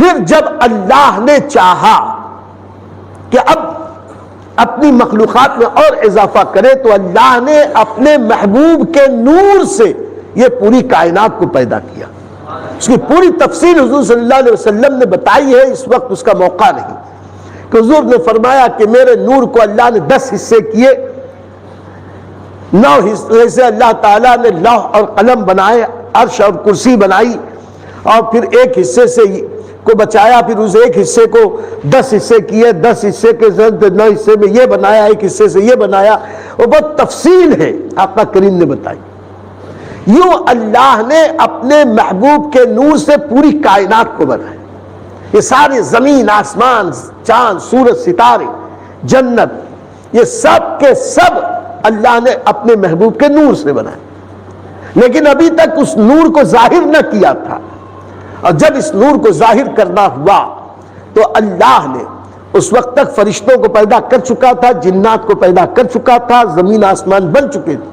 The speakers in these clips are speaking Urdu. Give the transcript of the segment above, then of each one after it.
پھر جب اللہ نے چاہا کہ اب اپنی مخلوقات میں اور اضافہ کرے تو اللہ نے اپنے محبوب کے نور سے یہ پوری کائنات کو پیدا کیا. اس کی پوری تفصیل حضور صلی اللہ علیہ وسلم نے بتائی ہے، اس وقت اس کا موقع نہیں. کہ حضور نے فرمایا کہ میرے نور کو اللہ نے 10 حصے کیے، 9 حصے سے اللہ تعالیٰ نے لوح اور قلم بنائے، عرش اور کرسی بنائی، اور پھر ایک حصے سے کو بچایا، پھر اس ایک حصے کو 10 حصے کیے، 10 حصے کے 9 حصے میں یہ بنایا، ایک حصے سے یہ بنایا. وہ بہت تفصیل ہے آقا کریم نے بتائی. یوں اللہ نے اپنے محبوب کے نور سے پوری کائنات کو بنایا. یہ سارے زمین، آسمان، چاند، سورج، ستارے، جنت، یہ سب کے سب اللہ نے اپنے محبوب کے نور سے بنائے. لیکن ابھی تک اس نور کو ظاہر نہ کیا تھا، اور جب اس نور کو ظاہر کرنا ہوا تو اللہ نے اس وقت تک فرشتوں کو پیدا کر چکا تھا، جنات کو پیدا کر چکا تھا، زمین آسمان بن چکے تھے.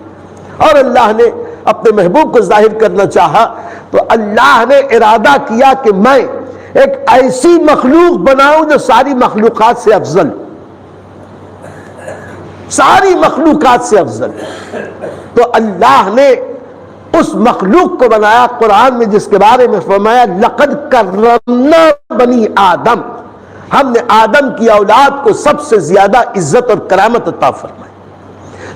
اور اللہ نے اپنے محبوب کو ظاہر کرنا چاہا تو اللہ نے ارادہ کیا کہ میں ایک ایسی مخلوق بناؤں جو ساری مخلوقات سے افضل، ساری مخلوقات سے افضل. تو اللہ نے اس مخلوق کو بنایا قرآن میں، جس کے بارے میں فرمایا لقد کرمنا بنی آدم، ہم نے آدم کی اولاد کو سب سے زیادہ عزت اور کرامت عطا فرمائی.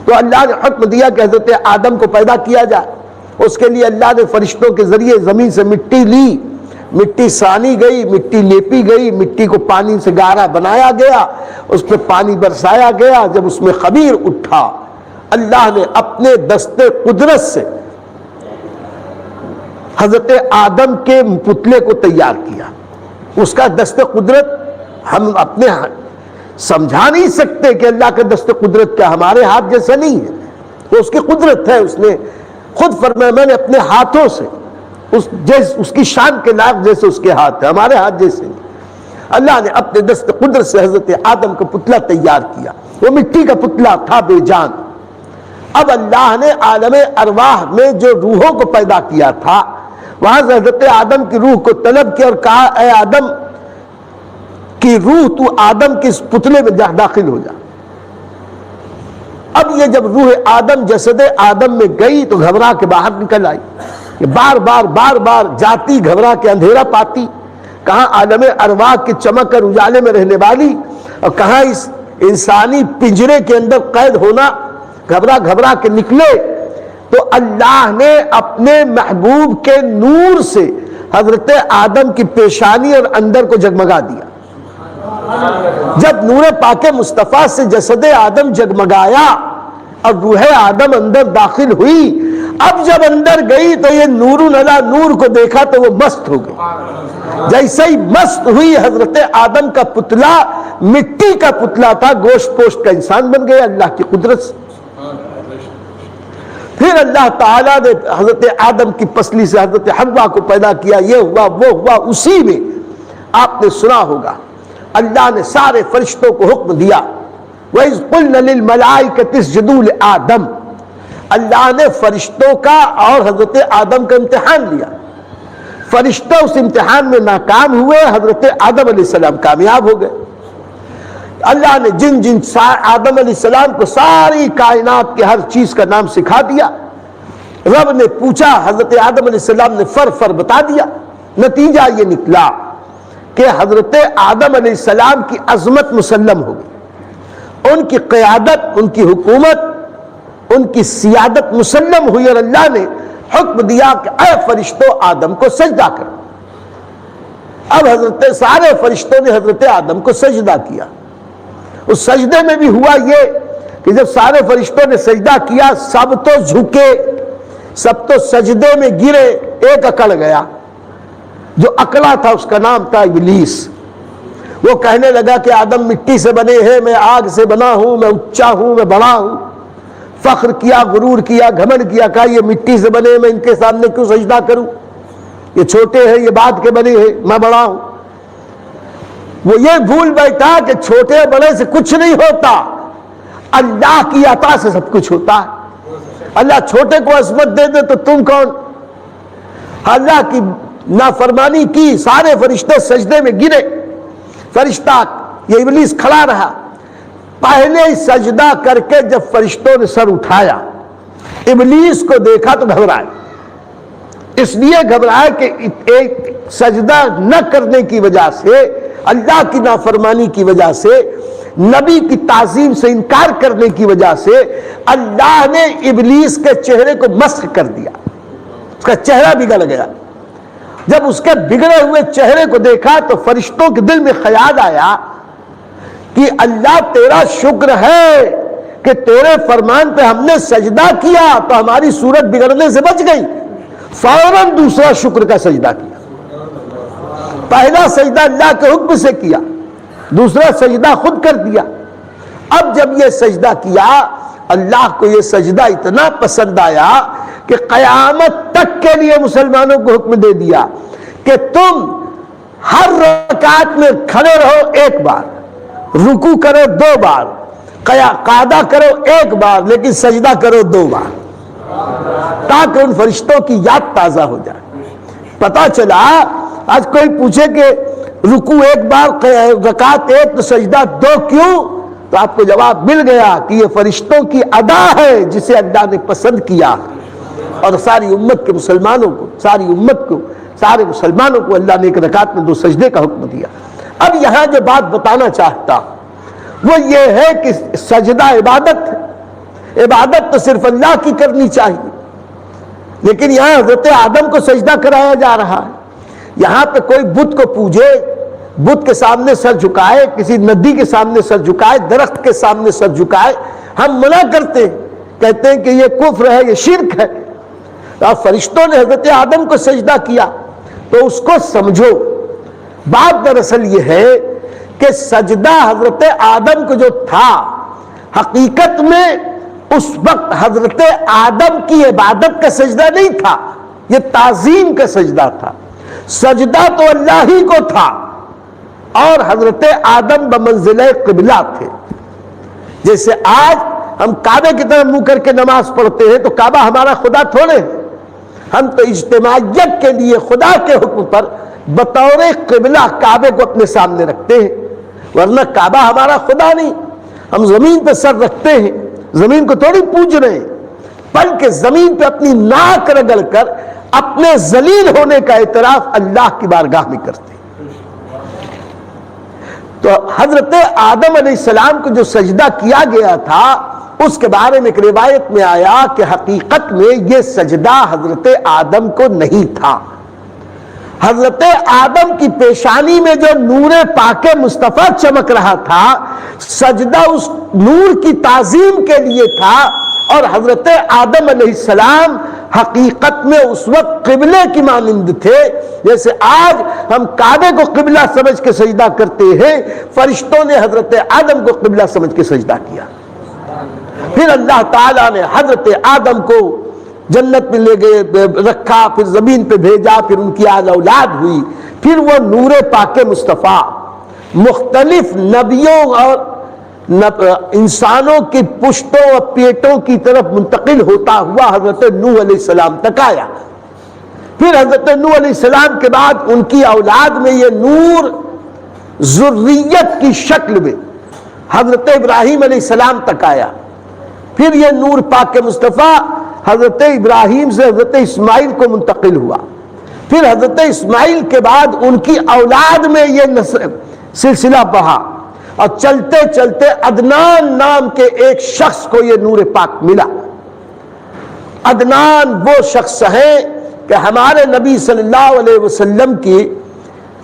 تو اللہ نے حکم دیا کہ حضرت آدم کو پیدا کیا جائے. اس کے لیے اللہ نے فرشتوں کے ذریعے زمین سے مٹی لی، مٹی سانی گئی، مٹی لیپی گئی، مٹی کو پانی سے گارا بنایا گیا، اس پہ پانی برسایا گیا. جب اس میں خمیر اٹھا، اللہ نے اپنے دست قدرت سے حضرت آدم کے پتلے کو تیار کیا. اس کا دست قدرت ہم اپنے سمجھا نہیں سکتے کہ اللہ کا دست قدرت کیا، ہمارے ہاتھ جیسا نہیں ہے، وہ اس کی قدرت ہے. اس نے خود فرمایا میں نے اپنے ہاتھوں سے اس کی شان کے لائق جیسے اس کے ہاتھ ہے، ہمارے ہاتھ جیسے نہیں. اللہ نے اپنے دست قدرت سے حضرت آدم کا پتلا تیار کیا. وہ مٹی کا پتلا تھا بے جان. اب اللہ نے عالم ارواح میں جو روحوں کو پیدا کیا تھا، وہاں سے حضرت آدم کی روح کو طلب کیا اور کہا اے آدم کی روح، تو آدم کے اس پتلے میں داخل ہو جا. اب یہ جب روح آدم جسد آدم میں گئی تو گھبرا کے باہر نکل آئی. یہ بار بار جاتی، گھبرا کے اندھیرا پاتی، کہاں عالم ارواح کی چمک اور اجالے میں رہنے والی، اور کہاں اس انسانی پنجرے کے اندر قید ہونا. گھبرا کے نکلے تو اللہ نے اپنے محبوب کے نور سے حضرت آدم کی پیشانی اور اندر کو جگمگا دیا. جب نور پاک مصطفیٰ سے جسد آدم جگمگایا اور روح آدم اندر داخل ہوئی، اب جب اندر گئی تو یہ نور علی نور کو دیکھا تو وہ مست ہو گئی. جیسے ہی مست ہوئی، حضرت آدم کا پتلا مٹی کا پتلا تھا، گوشت پوشت کا انسان بن گیا اللہ کی قدرت سے. پھر اللہ تعالیٰ نے حضرت آدم کی پسلی سے حضرت حوا کو پیدا کیا. یہ ہوا وہ ہوا. اسی میں آپ نے سنا ہوگا اللہ نے سارے فرشتوں کو حکم دیا وَإِذْ قُلْنَا لِلْمَلَائِكَةِ اسْجُدُوا لِآدَمَ. اللہ نے فرشتوں کا اور حضرت آدم کا امتحان لیا. فرشتہ اس امتحان میں ناکام ہوئے، حضرت آدم علیہ السلام کامیاب ہو گئے. اللہ نے جن آدم علیہ السلام کو ساری کائنات کے ہر چیز کا نام سکھا دیا. رب نے پوچھا، حضرت آدم علیہ السلام نے فر بتا دیا. نتیجہ یہ نکلا کہ حضرت آدم علیہ السلام کی عظمت مسلم ہو گئی، ان کی قیادت، ان کی حکومت، ان کی سیادت مسلم ہوئی، اور اللہ نے حکم دیا کہ اے فرشتوں آدم کو سجدہ کرو. اب حضرت سارے فرشتوں نے حضرت آدم کو سجدہ کیا. اس سجدے میں بھی ہوا یہ کہ جب سارے فرشتوں نے سجدہ کیا، سب تو جھکے، سب تو سجدے میں گرے. ایک اکڑ گیا، جو اکڑا تھا اس کا نام تھا ابلیس. وہ کہنے لگا کہ آدم مٹی سے بنے ہیں، میں آگ سے بنا ہوں، میں اونچا ہوں، میں بڑا ہوں. فخر کیا، غرور کیا، گھمنڈ کیا، کہا یہ مٹی سے بنے، میں ان کے سامنے کیوں سجدہ کروں؟ یہ چھوٹے ہیں، یہ بات کے بنے ہیں، میں بڑا ہوں. وہ یہ بھول بیٹھا کہ چھوٹے بڑے سے کچھ نہیں ہوتا، اللہ کی عطا سے سب کچھ ہوتا ہے. اللہ چھوٹے کو عظمت دے دے تو تم کون؟ اللہ کی نافرمانی کی، سارے فرشتے سجدے میں گرے، فرشتہ یہ ابلیس کھڑا رہا، پہلے سجدہ کر کے جب فرشتوں نے سر اٹھایا، ابلیس کو دیکھا تو گھبرائے، اس لیے گھبرائے کہ ایک سجدہ نہ کرنے کی وجہ سے، اللہ کی نافرمانی کی وجہ سے، نبی کی تعظیم سے انکار کرنے کی وجہ سے اللہ نے ابلیس کے چہرے کو مسخ کر دیا، اس کا چہرہ بگڑ گیا۔ جب اس کے بگڑے ہوئے چہرے کو دیکھا تو فرشتوں کے دل میں خیال آیا کہ اللہ تیرا شکر ہے کہ تیرے فرمان پہ ہم نے سجدہ کیا تو ہماری صورت بگڑنے سے بچ گئی، فوراً دوسرا شکر کا سجدہ کیا۔ پہلا سجدہ اللہ کے حکم سے کیا، دوسرا سجدہ خود کر دیا۔ اب جب یہ سجدہ کیا، اللہ کو یہ سجدہ اتنا پسند آیا کہ قیامت تک کے لیے مسلمانوں کو حکم دے دیا کہ تم ہر رکعت میں کھڑے رہو 1 بار، رکوع کرو 2 بار، قعدہ کرو 1 بار، لیکن سجدہ کرو 2 بار، تاکہ ان فرشتوں کی یاد تازہ ہو جائے۔ پتا چلا آج کوئی پوچھے کہ رکوع 1 بار، رکعت 1 تو سجدہ 2 کیوں؟ تو آپ کو جواب مل گیا کہ یہ فرشتوں کی ادا ہے جسے اللہ نے پسند کیا، اور ساری امت کے مسلمانوں کو، ساری امت کو، سارے مسلمانوں کو اللہ نے 1 رکعت میں 2 سجدے کا حکم دیا۔ اب یہاں جو بات بتانا چاہتا وہ یہ ہے کہ سجدہ عبادت ہے، عبادت تو صرف اللہ کی کرنی چاہیے، لیکن یہاں حضرت آدم کو سجدہ کرایا جا رہا ہے۔ یہاں پہ کوئی بت کو پوجے، بت کے سامنے سر جھکائے، کسی ندی کے سامنے سر جھکائے، درخت کے سامنے سر جھکائے، ہم منع کرتے ہیں، کہتے ہیں کہ یہ کفر ہے، یہ شرک ہے۔ اور فرشتوں نے حضرت آدم کو سجدہ کیا تو اس کو سمجھو۔ بات دراصل یہ ہے کہ سجدہ حضرت آدم کو جو تھا، حقیقت میں اس وقت حضرت آدم کی عبادت کا سجدہ نہیں تھا، یہ تعظیم کا سجدہ تھا۔ سجدہ تو اللہ ہی کو تھا، اور حضرت آدم بمنزلہ قبلہ تھے۔ جیسے آج ہم کعبے کی طرف منہ کر کے نماز پڑھتے ہیں تو کعبہ ہمارا خدا تھوڑے ہے، ہم تو اجتماعیت کے لیے خدا کے حکم پر بطور قبلہ کعبے کو اپنے سامنے رکھتے ہیں، ورنہ کعبہ ہمارا خدا نہیں۔ ہم زمین پہ سر رکھتے ہیں، زمین کو تھوڑی پوج رہے ہیں، بلکہ زمین پہ اپنی ناک رگڑ کر اپنے ذلیل ہونے کا اعتراف اللہ کی بارگاہ میں کرتے ہیں۔ تو حضرت آدم علیہ السلام کو جو سجدہ کیا گیا تھا، اس کے بارے میں ایک روایت میں آیا کہ حقیقت میں یہ سجدہ حضرت آدم کو نہیں تھا۔ حضرت آدم کی پیشانی میں جو نور پاک مصطفیٰ چمک رہا تھا، سجدہ اس نور کی تعظیم کے لیے تھا، اور حضرت آدم علیہ السلام حقیقت میں اس وقت قبلے کی مانند تھے۔ جیسے آج ہم کعبے کو قبلہ سمجھ کے سجدہ کرتے ہیں، فرشتوں نے حضرت آدم کو قبلہ سمجھ کے سجدہ کیا۔ پھر اللہ تعالیٰ نے حضرت آدم کو جنت میں لے گئے رکھا، پھر زمین پہ بھیجا، پھر ان کی اولاد ہوئی، پھر وہ نور پاک مصطفیٰ مختلف نبیوں اور انسانوں کی پشتوں اور پیٹوں کی طرف منتقل ہوتا ہوا حضرت نوح علیہ السلام تک آیا۔ پھر حضرت نوح علیہ السلام کے بعد ان کی اولاد میں یہ نور ذریت کی شکل میں حضرت ابراہیم علیہ السلام تک آیا۔ پھر یہ نور پاک مصطفیٰ حضرت ابراہیم سے حضرت اسماعیل کو منتقل ہوا۔ پھر حضرت اسماعیل کے بعد ان کی اولاد میں یہ سلسلہ بڑھا، اور چلتے چلتے عدنان نام کے ایک شخص کو یہ نور پاک ملا۔ عدنان وہ شخص ہیں کہ ہمارے نبی صلی اللہ علیہ وسلم کی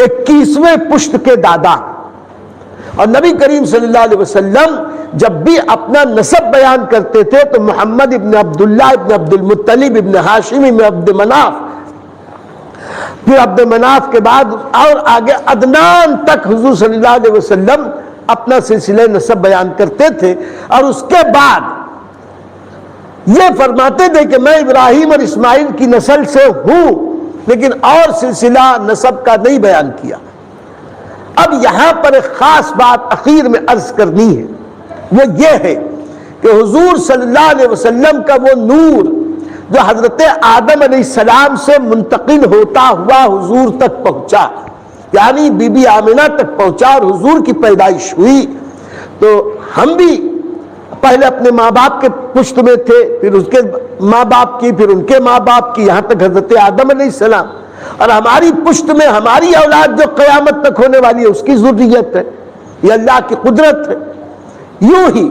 21ویں پشت کے دادا، اور نبی کریم صلی اللہ علیہ وسلم جب بھی اپنا نسب بیان کرتے تھے تو محمد ابن عبداللہ ابن عبد المطلب ابن ہاشم ابن عبد مناف، پھر عبد مناف کے بعد اور آگے عدنان تک حضور صلی اللہ علیہ وسلم اپنا سلسلہ نسب بیان کرتے تھے، اور اس کے بعد یہ فرماتے تھے کہ میں ابراہیم اور اسماعیل کی نسل سے ہوں، لیکن اور سلسلہ نسب کا نہیں بیان کیا۔ اب یہاں پر ایک خاص بات اخیر میں عرض کرنی ہے، وہ یہ ہے کہ حضور صلی اللہ علیہ وسلم کا وہ نور جو حضرت آدم علیہ السلام سے منتقل ہوتا ہوا حضور تک پہنچا، یعنی بی بی آمنہ تک پہنچا اور حضور کی پیدائش ہوئی، تو ہم بھی پہلے اپنے ماں باپ کے پشت میں تھے، پھر اس کے ماں باپ کی، پھر ان کے ماں باپ کی، یہاں تک حضرت آدم علیہ السلام، اور ہماری پشت میں ہماری اولاد جو قیامت تک ہونے والی ہے اس کی ذریت ہے، یہ اللہ کی قدرت ہے۔ یوں ہی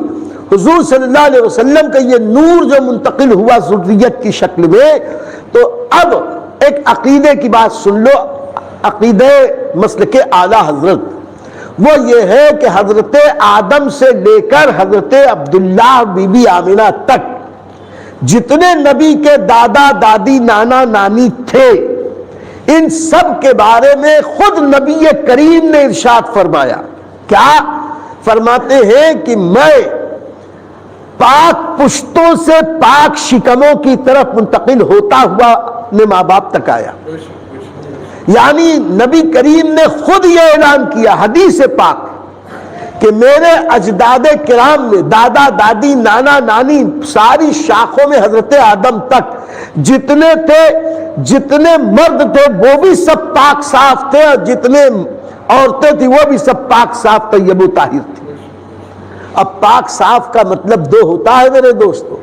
حضور صلی اللہ علیہ وسلم کا یہ نور جو منتقل ہوا ذریت کی شکل میں، تو اب ایک عقیدے کی بات سن لو، عقیدے مسلک اعلیٰ حضرت، وہ یہ ہے کہ حضرت آدم سے لے کر حضرت عبداللہ بی بی آمنہ تک جتنے نبی کے دادا دادی نانا نانی تھے، ان سب کے بارے میں خود نبی کریم نے ارشاد فرمایا۔ کیا فرماتے ہیں کہ میں پاک پشتوں سے پاک شکموں کی طرف منتقل ہوتا ہوا اپنے ماں باپ تک آیا، یعنی نبی کریم نے خود یہ اعلان کیا حدیث پاک کہ میرے اجداد کرام میں دادا دادی نانا نانی ساری شاخوں میں حضرت آدم تک جتنے تھے، جتنے مرد تھے وہ بھی سب پاک صاف تھے، اور جتنے عورتیں تھیں وہ بھی سب پاک صاف طیب و طاہر تھے۔ اب پاک صاف کا مطلب دو ہوتا ہے میرے دوستو،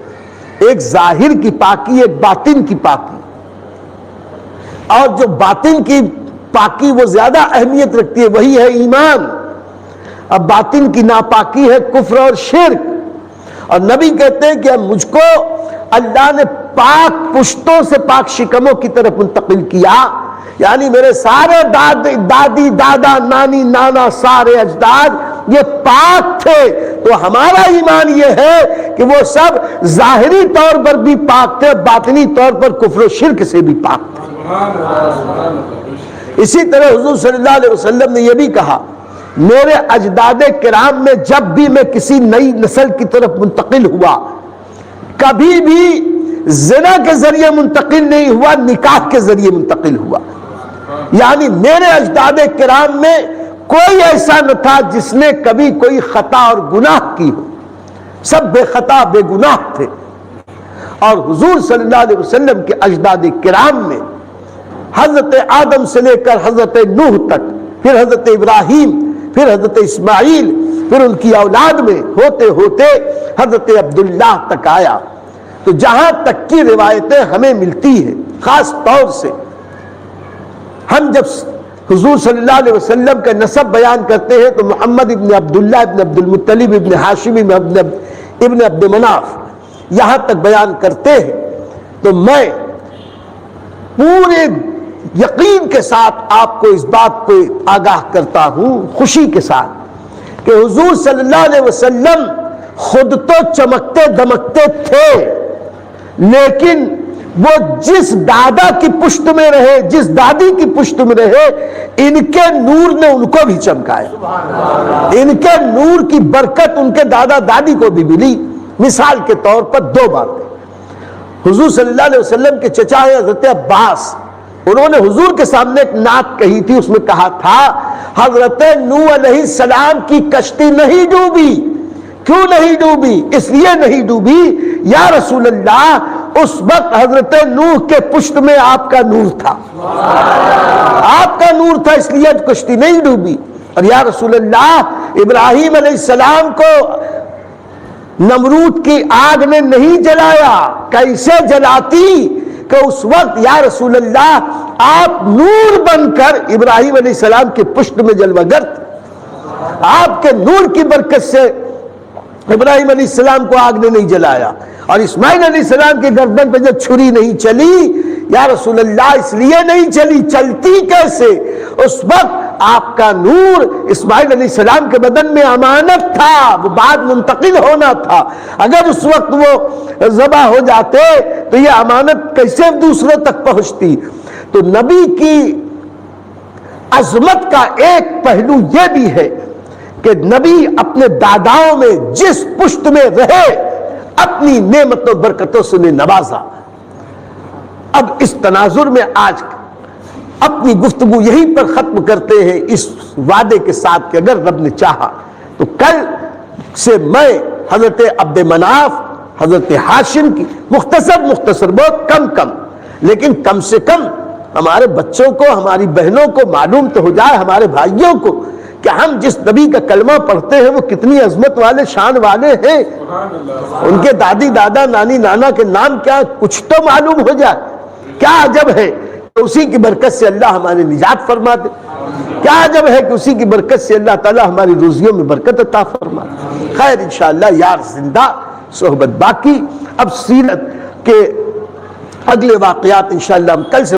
ایک ظاہر کی پاکی، ایک باطن کی پاکی، اور جو باطن کی پاکی وہ زیادہ اہمیت رکھتی ہے، وہی ہے ایمان۔ اب باطن کی ناپاکی ہے کفر اور شرک، اور نبی کہتے ہیں کہ مجھ کو اللہ نے پاک پشتوں سے پاک شکموں کی طرف منتقل کیا، یعنی میرے سارے دادی دادا نانی نانا سارے اجداد یہ پاک تھے، تو ہمارا ایمان یہ ہے کہ وہ سب ظاہری طور پر بھی پاک تھے، باطنی طور پر کفر و شرک سے بھی پاک تھے۔ اسی طرح حضور صلی اللہ علیہ وسلم نے یہ بھی کہا، میرے اجداد کرام میں جب بھی میں کسی نئی نسل کی طرف منتقل ہوا، کبھی بھی زنا کے ذریعے منتقل نہیں ہوا، نکاح کے ذریعے منتقل ہوا، یعنی میرے اجداد کرام میں کوئی ایسا نہ تھا جس نے کبھی کوئی خطا اور گناہ کی ہو، سب بے خطا بے گناہ تھے۔ اور حضور صلی اللہ علیہ وسلم کے اجداد کرام میں حضرت آدم سے لے کر حضرت نوح تک، پھر حضرت ابراہیم، پھر حضرت اسماعیل، پھر ان کی اولاد میں ہوتے ہوتے حضرت عبداللہ تک آیا۔ تو جہاں تک کی روایتیں ہمیں ملتی ہیں، خاص طور سے ہم جب حضور صلی اللہ علیہ وسلم کا نسب بیان کرتے ہیں تو محمد ابن عبداللہ ابن عبد المطلب ابن ہاشم ابن عبد مناف یہاں تک بیان کرتے ہیں، تو میں پورے یقین کے ساتھ آپ کو اس بات پہ آگاہ کرتا ہوں، خوشی کے ساتھ، کہ حضور صلی اللہ علیہ وسلم خود تو چمکتے دمکتے تھے، لیکن وہ جس دادا کی پشت میں رہے، جس دادی کی پشت میں رہے، ان کے نور نے ان کو بھی چمکایا، ان کے نور کی برکت ان کے دادا دادی کو بھی ملی۔ مثال کے طور پر دو باتیں، حضور صلی اللہ علیہ وسلم کے چچا ہیں حضرت عباس، انہوں نے حضور کے سامنے ایک نعت کہی تھی، اس میں کہا تھا حضرت نوح علیہ السلام کی کشتی نہیں ڈوبی، کیوں نہیں ڈوبی؟ اس لیے نہیں ڈوبی یا رسول اللہ اس وقت حضرت نوح کے پشت میں آپ کا نور تھا، آپ کا نور تھا، اس لیے کشتی نہیں ڈوبی۔ اور یا رسول اللہ ابراہیم علیہ السلام کو نمرود کی آگ نے نہیں جلایا، کیسے جلاتی کہ اس وقت یا رسول اللہ آپ نور بن کر ابراہیم علیہ السلام کے پشت میں جلوہ گر تھے، آپ کے نور کی برکت سے ابراہیم علیہ السلام کو آگ نے نہیں جلایا۔ اور اسماعیل علیہ السلام کی گردن پہ جب چھری نہیں چلی، یا رسول اللہ اس لیے نہیں چلی، چلتی کیسے؟ اس وقت آپ کا نور اسماعیل علیہ السلام کے بدن میں امانت تھا، وہ بعد منتقل ہونا تھا، اگر اس وقت وہ ذبح ہو جاتے تو یہ امانت کیسے دوسروں تک پہنچتی؟ تو نبی کی عظمت کا ایک پہلو یہ بھی ہے کہ نبی اپنے داداؤں میں جس پشت میں رہے اپنی نعمت و برکتوں سے انہیں نوازا۔ اب اس تناظر میں آج اپنی گفتگو یہیں پر ختم کرتے ہیں، اس وعدے کے ساتھ کہ اگر رب نے چاہا تو کل سے میں حضرت عبد مناف حضرت ہاشم کی مختصر بہت کم، لیکن کم سے کم ہمارے بچوں کو، ہماری بہنوں کو معلوم تو ہو جائے، ہمارے بھائیوں کو، کہ ہم جس نبی کا کلمہ پڑھتے ہیں وہ کتنی عظمت والے، شان والے ہیں، ان کے دادی دادا نانی نانا کے نام کیا، کچھ تو معلوم ہو جائے۔ کیا عجب ہے کہ اسی کی برکت سے اللہ ہماری نجات فرما دے، کیا عجب ہے کہ اسی کی برکت سے اللہ تعالی ہماری روزیوں میں برکت عطا فرما دے۔ خیر انشاءاللہ یار زندہ، صحبت باقی۔ اب سیرت کے اگلے واقعات انشاءاللہ ہم کل سے